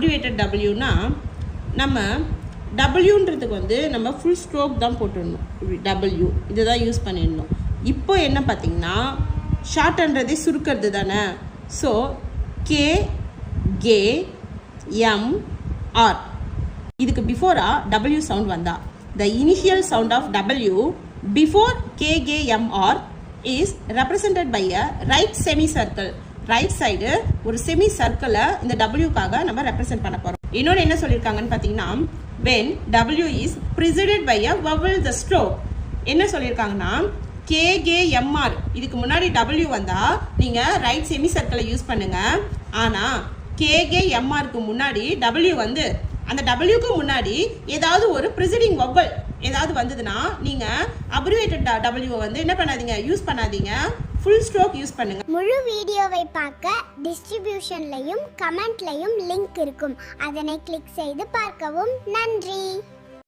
Abbreviated டபிள்யூனா நம்ம டபிள்யூன்றதுக்கு வந்து நம்ம ஃபுல் ஸ்ட்ரோக் தான் போட்டுடணும். டபிள்யூ இதுதான் யூஸ் பண்ணிடணும். இப்போ என்ன பார்த்தீங்கன்னா ஷார்ட்ன்றதே சுருக்கிறது தானே. So K K M R இதுக்கு பிஃபோராக டபிள்யூ சவுண்ட் வந்தா the initial sound of W before K K M R is represented by a right semicircle. Right side ஒரு செமி சர்க்கிளை இந்த டபிள்யூக்காக நம்ம ரெப்ரசென்ட் பண்ண போகிறோம். இன்னொன்று என்ன சொல்லியிருக்காங்கன்னு பார்த்தீங்கன்னா when W is preceded by a vowel the stroke என்ன சொல்லியிருக்காங்கன்னா KGMR இதுக்கு முன்னாடி W வந்தா நீங்க ரைட் செமி சர்க்கிளை யூஸ் பண்ணுங்க. ஆனா KGMRக்கு முன்னாடி W வந்து அந்த Wக்கு முன்னாடி ஏதாவது ஒரு preceding vowel ஏதாவது வந்ததுன்னா நீங்க abbreviated W வந்து என்ன பண்ணாதீங்க, யூஸ் பண்ணாதீங்க, ஃபுல் ஸ்ட்ரோக் யூஸ் பண்ணுங்க. முழு வீடியோவை பார்க்க டிஸ்ட்ரிபியூஷன்லையும் கமெண்ட்லையும் லிங்க் இருக்கும். அதனை கிளிக் செய்து பார்க்கவும். நன்றி.